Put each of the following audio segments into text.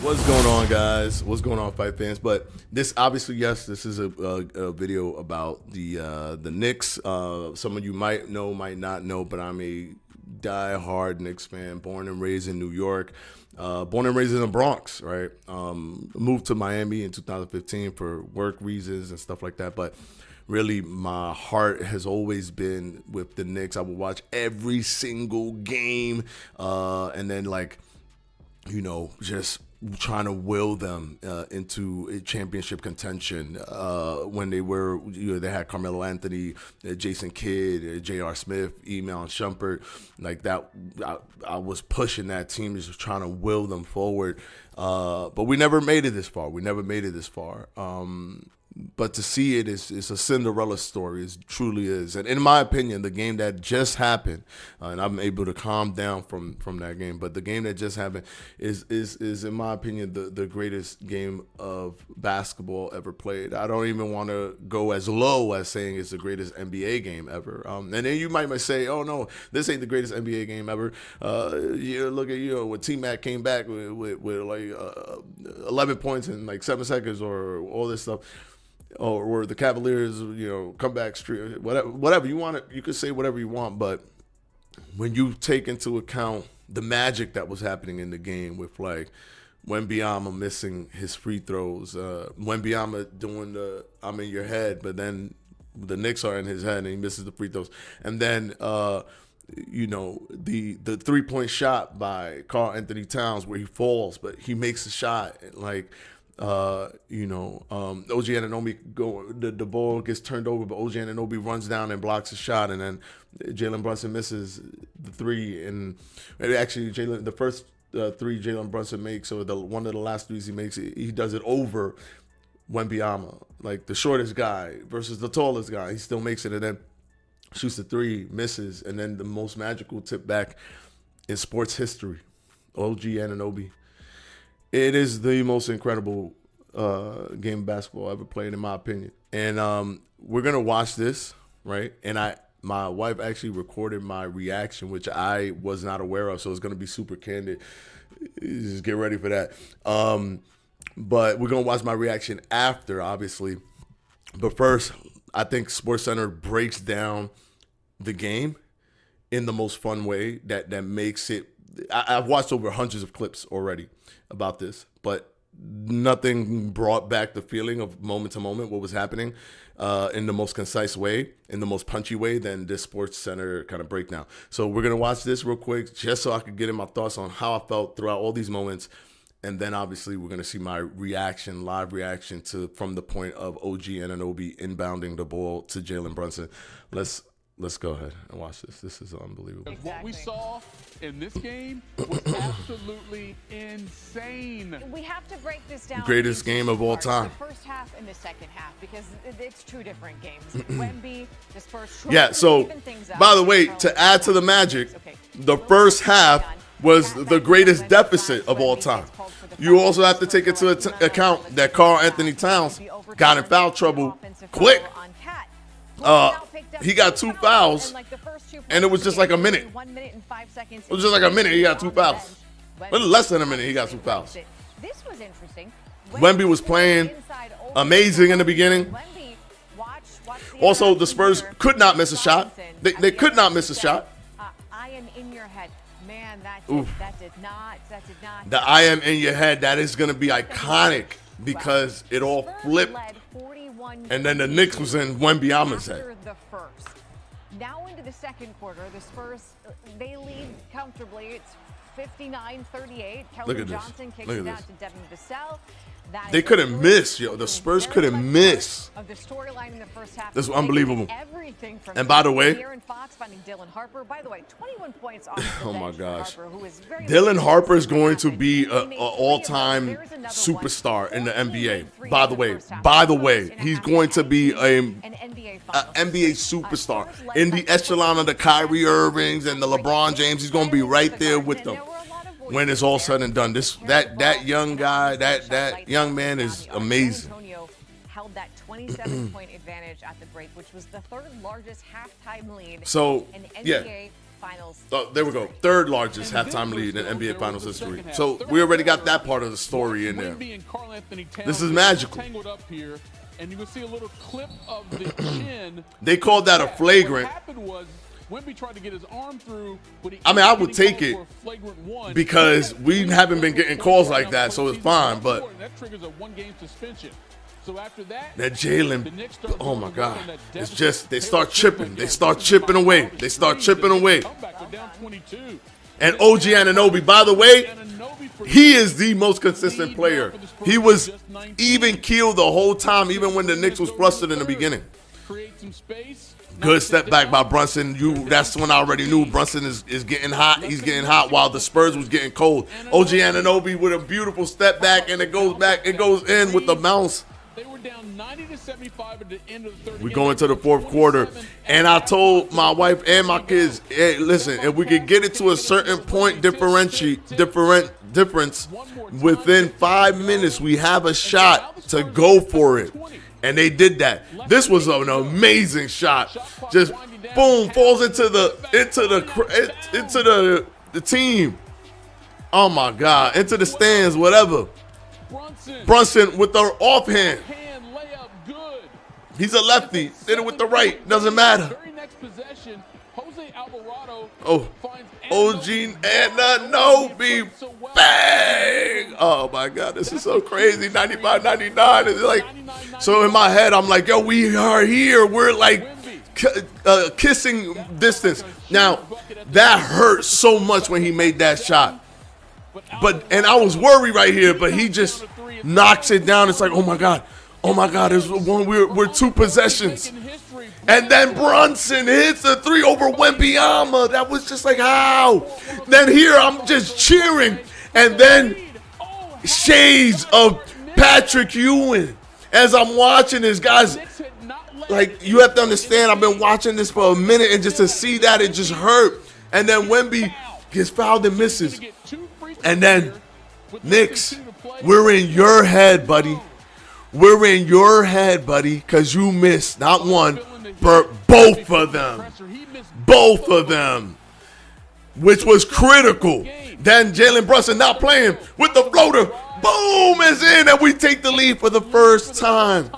What's going on, guys? What's going on, fight fans? But this, obviously, yes, this is a video about the Knicks. Some of you might know, might not know, but I'm a die-hard Knicks fan, born and raised in New York, born and raised in the Bronx, right? Moved to Miami in 2015 for work reasons and stuff like that, but really my heart has always been with the Knicks. I would watch every single game, and then just trying to will them into a championship contention. When they were, they had Carmelo Anthony, Jason Kidd, J.R. Smith, Email and Shumpert, like that. I was pushing that team, just trying to will them forward. But we never made it this far. But to see it is a Cinderella story. It truly is. And in my opinion, the game that just happened, and I'm able to calm down from that game, but the game that just happened is in my opinion the greatest game of basketball ever played. I don't even want to go as low as saying it's the greatest NBA game ever. And then you might say, oh no, this ain't the greatest NBA game ever. Look at when T-Mac came back with 11 points in like 7 seconds or all this stuff. Or the Cavaliers, comeback streak, whatever you want. You could say whatever you want, but when you take into account the magic that was happening in the game with like Wembanyama missing his free throws, Wembanyama doing the "I'm in your head," but then the Knicks are in his head and he misses the free throws, and then the 3-point shot by Karl Anthony Towns where he falls, but he makes a shot like. OG Anunoby the ball gets turned over, but OG Anunoby runs down and blocks a shot, and then Jalen Brunson misses the three, and actually the first three Jalen Brunson makes, or one of the last threes he makes, he does it over Wembanyama, like the shortest guy versus the tallest guy. He still makes it, and then shoots the three, misses, and then the most magical tip back in sports history, OG Anunoby. It is the most incredible game of basketball ever played, in my opinion. And we're gonna watch this, right? And my wife actually recorded my reaction, which I was not aware of, so it's gonna be super candid. Just get ready for that. But we're gonna watch my reaction after, obviously. But first, I think SportsCenter breaks down the game in the most fun way that makes it. I've watched over hundreds of clips already about this, but nothing brought back the feeling of moment to moment what was happening in the most concise way, in the most punchy way than this SportsCenter kind of breakdown. So we're going to watch this real quick just so I could get in my thoughts on how I felt throughout all these moments. And then obviously we're going to see my reaction, live reaction from the point of OG Anunoby inbounding the ball to Jalen Brunson. Let's go ahead and watch this. This is unbelievable. Exactly. What we saw in this game was absolutely insane. We have to break this down. Greatest game of all time. The first half and the second half, because it's two different games. Wemby dispersed. Yeah, so by the way, to add to the magic, the first half was the greatest deficit of all time. You also have to take into account that Karl Anthony Towns got in foul trouble quick. He got 2 fouls, and it was just like a minute. 1 minute and 5 seconds. It was just like a minute. He got 2 fouls. But less than a minute, he got 2 fouls. This was interesting. Wemby was playing amazing in the beginning. Also, the Spurs could not miss a shot. They could not miss a shot. I am in your head. Man, that did not. The I am in your head, that is going to be iconic because it all flipped. And then the Knicks was in Wembanyama's head. The first. Now into the second quarter, the Spurs, they lead comfortably. It's 59-38. Keldon Johnson kicks it out to Devin Vassell. They couldn't miss, yo. The Spurs couldn't miss. Of the storyline in the first half. This is unbelievable. Everything from and by the way, De'Aaron Fox finding Dylan Harper. By the way, 21 points on oh my gosh. Harper, Dylan Harper is going to be an all-time superstar in the NBA. By the way, he's going to be an NBA superstar in the echelon of the Kyrie Irvings and the LeBron James. He's going to be right there with them when it's all said and done. That young guy, that young man is amazing. Held that 27-point advantage at the break, which was the third largest halftime lead so, in yeah. NBA Finals. Oh, there we go. Third largest halftime lead in NBA Finals history. So we already got that part of the story in there. This is magical. And you can see a little clip of the chin. They called that a flagrant. What happened was Wemby tried to get his arm through, but I mean, I would take it because we haven't been getting calls like that, so it's fine. But that triggers a 1-game suspension. So after that Jalen, oh my God, it's just they start chipping. They start chipping away. They start chipping away. And OG Anunoby, by the way, he is the most consistent player. He was even keeled the whole time, even when the Knicks was flustered in the beginning. Good step back by Brunson. That's when I already knew Brunson is getting hot. He's getting hot while the Spurs was getting cold. OG Anunoby with a beautiful step back, and it goes back. It goes in with the bounce. They were down 90-75 at the end of the third. We go into the fourth quarter, and I told my wife and my kids, hey, listen, if we could get it to a certain point difference within 5 minutes, we have a shot to go for it. And they did that. This was an amazing shot. Just boom, falls into the team. Oh my God, into the stands, whatever. Brunson with the offhand. He's a lefty. Did it with the right. Doesn't matter. Oh, OG Anunoby. Bang! Oh my God, this is so crazy. 95-99. It's like, so in my head, I'm like, yo, we are here. We're like kissing distance. Now, that hurt so much when he made that shot. And I was worried right here, but he just knocks it down. It's like, oh my God, there's one. We're 2 possessions, and then Brunson hits a 3 over Wembanyama. That was just like, how? Then here I'm just cheering, and then shades of Patrick Ewing as I'm watching this, guys. Like, you have to understand, I've been watching this for a minute, and just to see that, it just hurt. And then Wemby gets fouled and misses. And then, Knicks, we're in your head, buddy. We're in your head, buddy, because you missed not one, but both of them. Both of them, which was critical. Then Jalen Brunson not playing with the floater. Boom, is in, and we take the lead for the first time.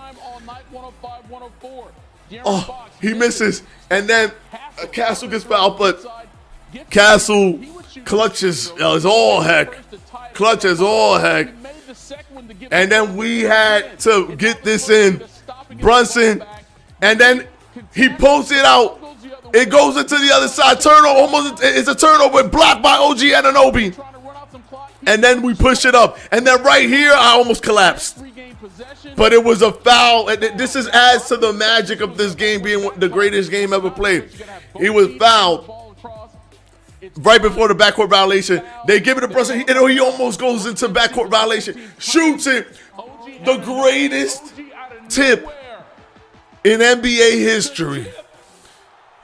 Oh, he misses. And then Castle gets fouled, but Castle clutches as all heck. Clutches all heck. And then we had to get this in. Brunson. And then he pulls it out. It goes into the other side. Turnover. Almost, it's a turnover blocked by OG Anunoby. And then we push it up. And then right here, I almost collapsed. But it was a foul. And this adds to the magic of this game being the greatest game ever played. He was fouled right before the backcourt violation. They give it to Brunson. He almost goes into backcourt violation. Shoots it. The greatest tip in NBA history.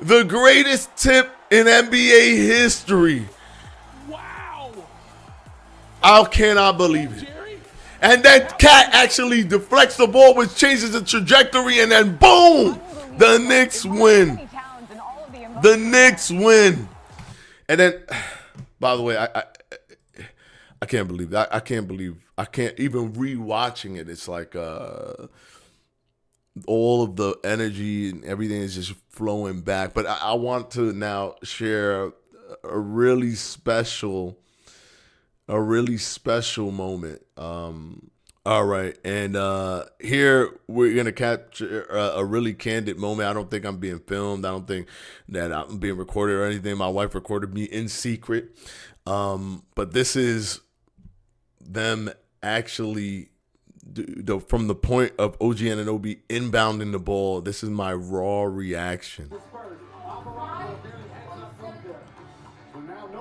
The greatest tip in NBA history. Wow. I cannot believe it. And then Cat actually deflects the ball, which changes the trajectory, and then boom, the Knicks win. The Knicks win. And then, by the way, I can't believe that. I can't even rewatching it. It's like all of the energy and everything is just flowing back. But I want to now share a really special moment. All right, and here we're gonna capture a really candid moment. I don't think I'm being filmed. I don't think that I'm being recorded or anything. My wife recorded me in secret, but this is them actually from the point of OG Anunoby inbounding the ball. This is my raw reaction.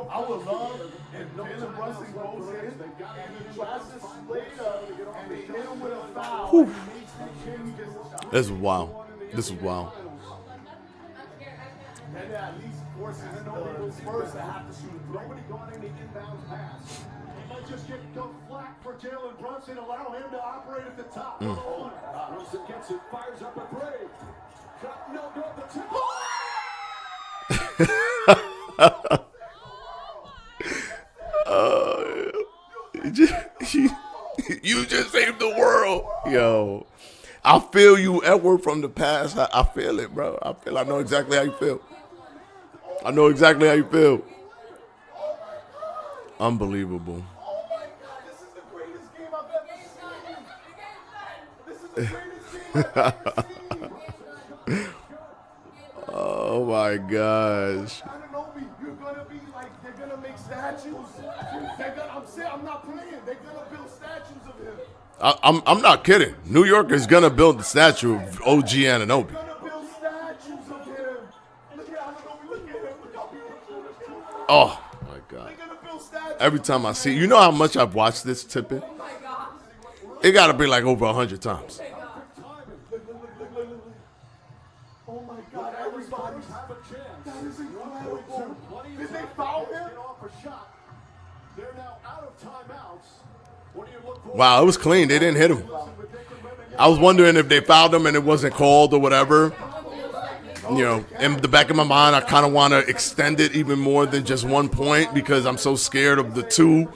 I would love if Jalen Brunson goes in and he tries to split up and they hit him with a foul. This is wild. This is wild. And at least forces the Spurs to have to shoot a three. Nobody got any inbound pass. He might just get flack for Jalen Brunson, allow him to operate at the top. Brunson gets it, fires up a three. No, the tip. You just saved the world. Yo. I feel you, Edward, from the past. I feel it, bro. I know exactly how you feel. I know exactly how you feel. Unbelievable. Oh my God, this is the greatest game I've ever seen. This is the greatest game I've ever seen. Oh my gosh. Ananobi, you're gonna be like, they're gonna make statues. I'm not playing. They're gonna build statues of him. I'm not kidding. New York is gonna build the statue of OG Ananobi. They're gonna build statues of him. Look at Ananobi. Look at him. Look how beautiful this is. Oh my God. They're gonna build statues. Every time I see, you know how much I've watched this tipping? It gotta be like over 100 times. Look. Oh my God, everybody's have a chance. That is incredible. Did they foul him? They're now out of timeouts. What do you look for? Wow, it was clean. They didn't hit him. I was wondering if they fouled him and it wasn't called or whatever. You know, in the back of my mind, I kind of want to extend it even more than just 1 point because I'm so scared of the two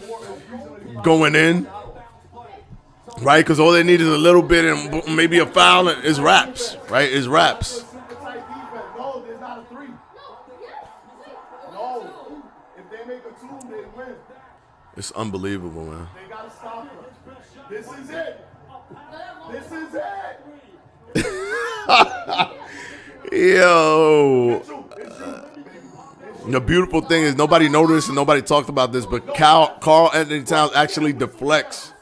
going in. Right? Because all they need is a little bit and maybe a foul is wraps. Right? Is wraps. No, there's not a three. No. If they make a two, they win. It's unbelievable, man. They gotta stop him. This is it. This is it. Yo. The beautiful thing is nobody noticed and nobody talked about this, but Carl Anthony Towns actually deflects.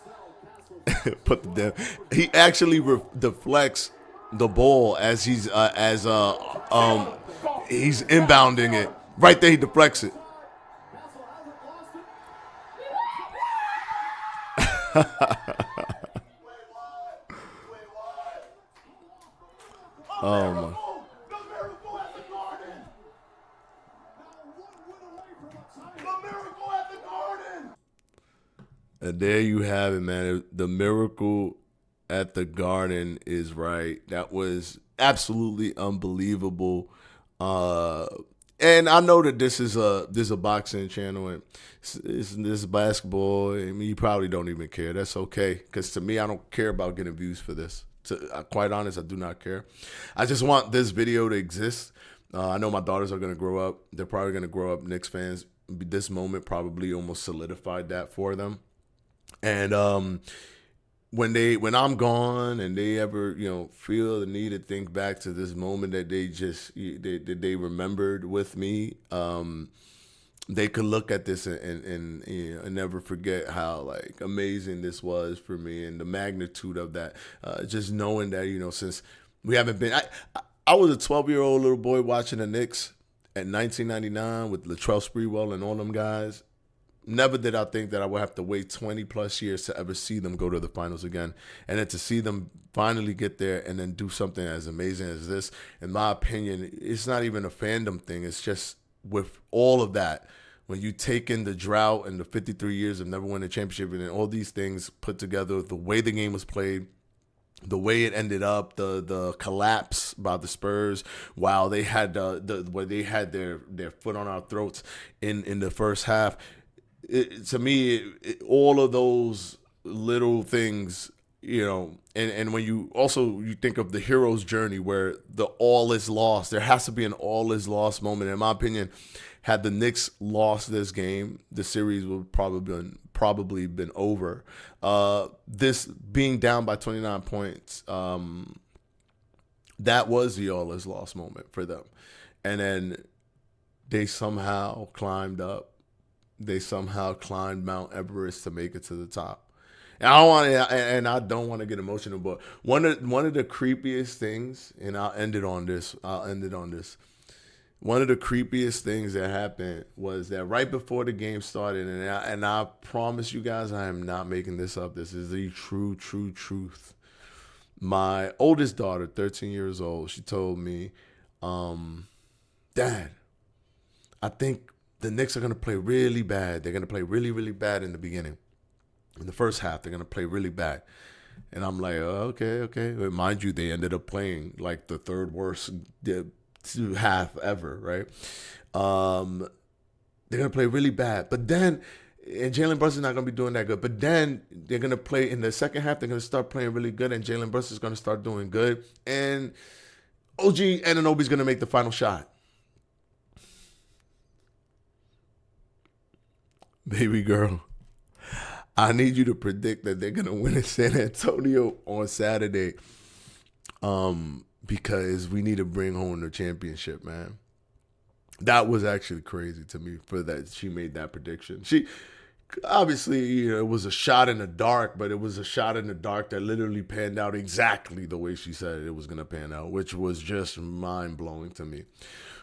He actually deflects the ball as he's inbounding it. Right there, he deflects it. Oh my. The miracle at the Garden. The miracle at the Garden. And there you have it, man. The miracle at the Garden is right. That was absolutely unbelievable. And I know that this is a boxing channel and this is basketball. I mean, you probably don't even care. That's okay, because to me, I don't care about getting views for this. Quite honest, I do not care. I just want this video to exist. I know my daughters are going to grow up. They're probably going to grow up Knicks fans. This moment probably almost solidified that for them. And when I'm gone and they ever feel the need to think back to this moment that they remembered with me, they could look at this and never forget how like amazing this was for me and the magnitude of that. Just knowing that since we haven't been, I was a 12-year-old little boy watching the Knicks in 1999 with Latrell Sprewell and all them guys. Never did I think that I would have to wait 20 plus years to ever see them go to the finals again. And then to see them finally get there and then do something as amazing as this, in my opinion, it's not even a fandom thing. It's just with all of that, when you take in the drought and the 53 years of never winning a championship and all these things put together, the way the game was played, the way it ended up, the collapse by the Spurs, while they had where they had their foot on our throats in the first half. To me, all of those little things, and when you think of the hero's journey where the all is lost, there has to be an all is lost moment. In my opinion, had the Knicks lost this game, the series would probably been over. This being down by 29 points, that was the all is lost moment for them. And then they somehow climbed up. They somehow climbed Mount Everest to make it to the top. And I don't want to get emotional, but one of the creepiest things, and I'll end it on this. One of the creepiest things that happened was that right before the game started, and I promise you guys, I am not making this up. This is the true truth. My oldest daughter, 13 years old, she told me, Dad, I think the Knicks are going to play really bad. They're going to play really, really bad in the beginning. In the first half, they're going to play really bad. And I'm like, oh, okay. But mind you, they ended up playing like the third worst half ever, right? They're going to play really bad. But then And Jalen Brunson's not going to be doing that good. But then they're going to play in the second half. They're going to start playing really good, and Jalen Brunson's going to start doing good. And OG Anunoby's going to make the final shot. Baby girl, I need you to predict that they're going to win in San Antonio on Saturday, because we need to bring home the championship, man. That was actually crazy to me for that she made that prediction. She obviously, it was a shot in the dark, but it was a shot in the dark that literally panned out exactly the way she said it was going to pan out, which was just mind-blowing to me.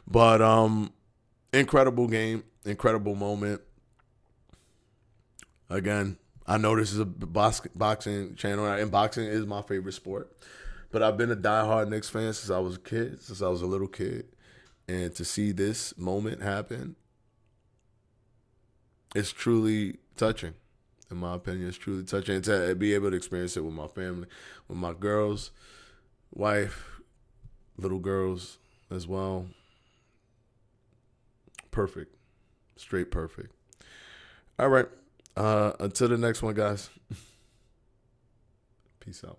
But incredible game, incredible moment. Again, I know this is a boxing channel, and boxing is my favorite sport. But I've been a diehard Knicks fan since I was a little kid. And to see this moment happen, it's truly touching. In my opinion, it's truly touching. And to be able to experience it with my family, with my girls, wife, little girls as well. Perfect. Straight perfect. All right. Until the next one, guys. Peace out.